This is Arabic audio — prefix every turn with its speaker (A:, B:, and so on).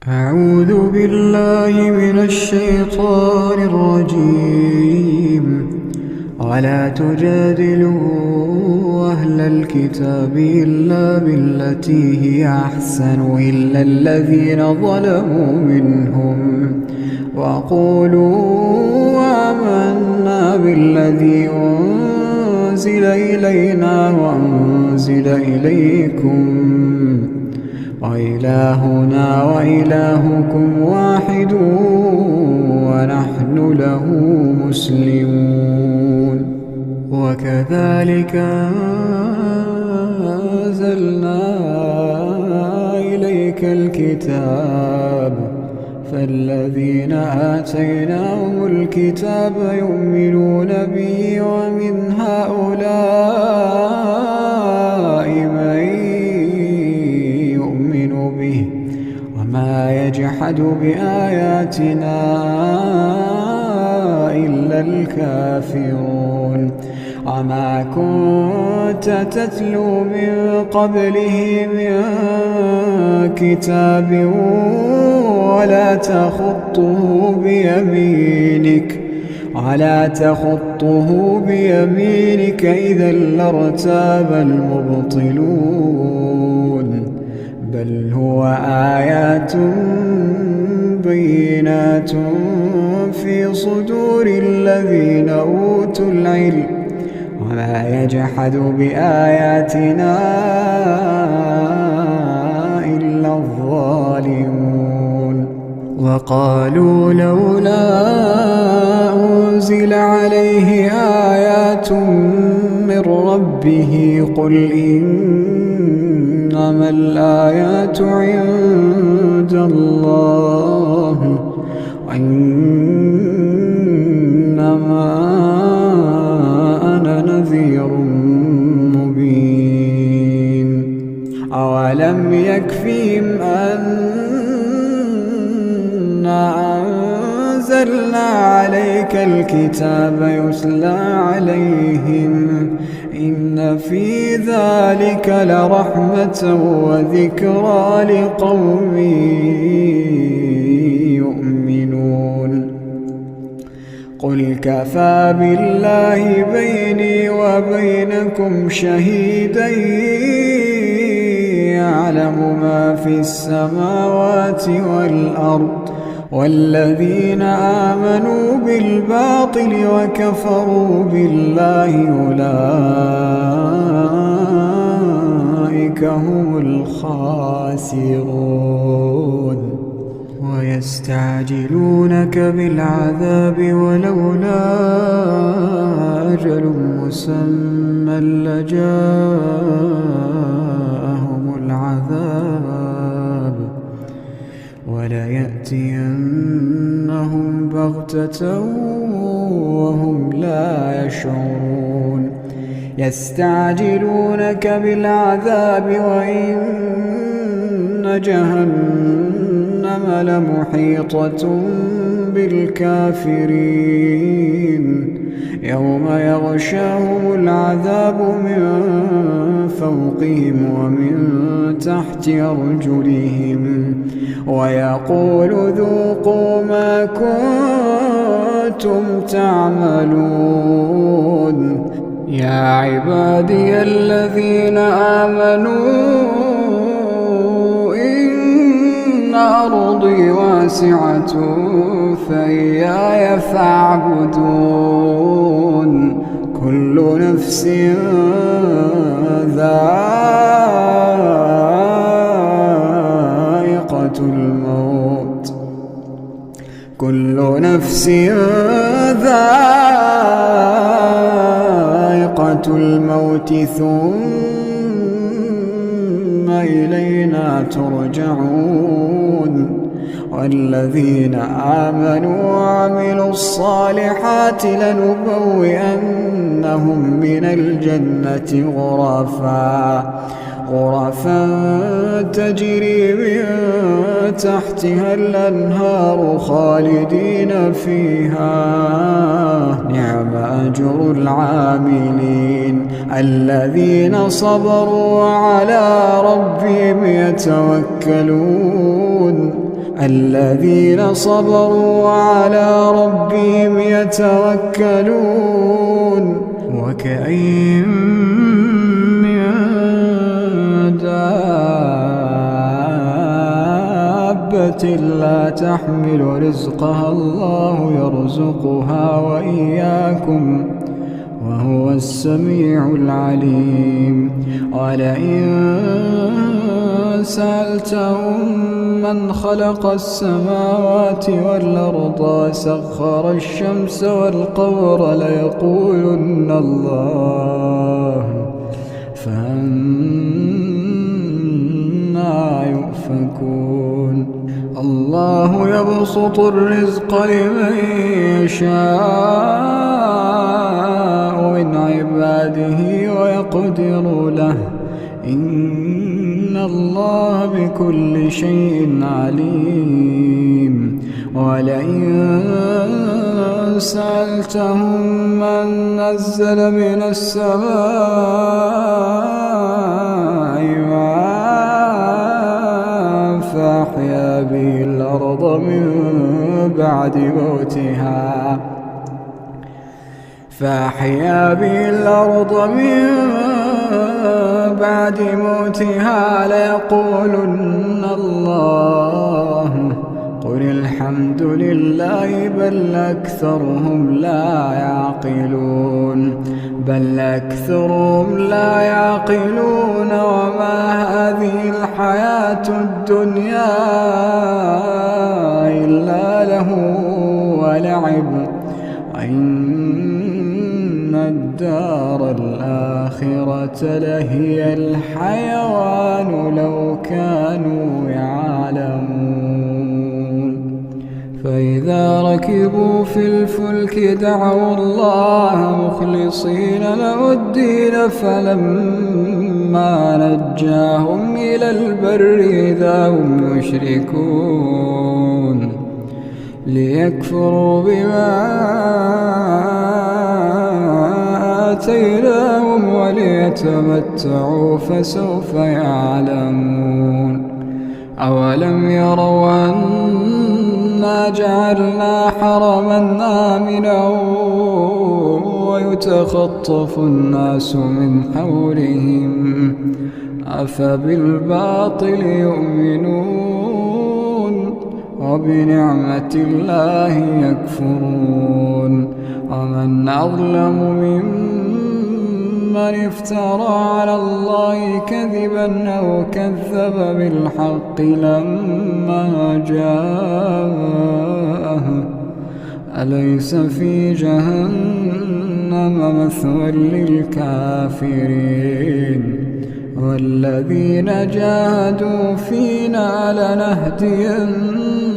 A: أعوذ بالله من الشيطان الرجيم. ولا تجادلوا أهل الكتاب إلا بالتي هي أحسن إلا الذين ظلموا منهم وقولوا آمنا بالذي أنزل إلينا وأنزل إليكم وإلهنا وإلهكم واحد ونحن له مسلمون. وكذلك أنزلنا إليك الكتاب فالذين آتيناهم الكتاب يؤمنون به ومن هؤلاء من به وما يجحد بآياتنا إلا الكافرون. وما كنت تتلو من قبله من كتاب ولا تخطه بيمينك إذا لارتاب المبطلون. بل هو آيات بينات في صدور الذين أوتوا العلم وما يجحد بآياتنا إلا الظالمون. وقالوا لولا أنزل عليه آيات من ربه قل إنما الآيات عند الله وإنما أنا نذير مبين. أولم يكفهم أنا أنزلنا عليك الكتاب يتلى عليهم إن في ذلك لرحمة وذكرى لقوم يؤمنون. قل كفى بالله بيني وبينكم شهيدا يعلم ما في السماوات والأرض والذين آمنوا بالباطل وكفروا بالله أولئك هم الخاسرون. ويستعجلونك بالعذاب ولولا أجل مسمى لجاءهم العذاب وليأتينهم بغتة وهم لا يشعرون. يستعجلونك بالعذاب وإن جهنم لمحيطة بالكافرين يوم يغشاهم العذاب من فوقهم ومن تحت أرجلهم ويقول ذوقوا ما كنتم تعملون. يا عبادي الذين آمنوا إن أرضي واسعة فإياي فاعبدون. كل نفس ذائقة الموت كل نفس ذائقة الموت ثم إلينا ترجعون. والذين آمنوا وعملوا الصالحات لنبوئنهم من الجنة غرفا تجري من تحتها الأنهار خالدين فيها نعم أجر العاملين الذين صبروا وعلى ربهم يتوكلون. الذين صبروا وعلى ربهم يتوكلون وكأين من دابة لا تحمل رزقها الله يرزقها وإياكم وهو السميع العليم ولئن سألتهم من خلق السماوات والأرض وسخر الشمس والقمر ليقولن الله فأنى يؤفكون الله يبسط الرزق لمن يشاء من عباده ويقدر له إن الله بكل شيء عليم ولئن سألتهم من نزل من السماء ماء فأحيا به الأرض من بعد موتها ليقولن الله قل الحمد لله بل أكثرهم لا يعقلون وما هذه الحياة الدنيا إلا له ولعب وإن الدار الآخرة لهي الحيوان لو كانوا يعلمون فإذا ركبوا في الفلك دعوا الله مخلصين له الدين فلما نجاهم إلى البر إذا هم يشركون ليكفروا بما آتيناهم وليتمتعوا فسوف يعلمون أولم يروا أنا جعلنا حرما آمنا ويتخطف الناس من حولهم أفبالباطل يؤمنون وبنعمة الله يكفرون ومن أظلم ممن افترى على الله كذبا أو كذب بالحق لما جاءه أليس في جهنم مثوى للكافرين والذين جاهدوا فينا لنهدينهم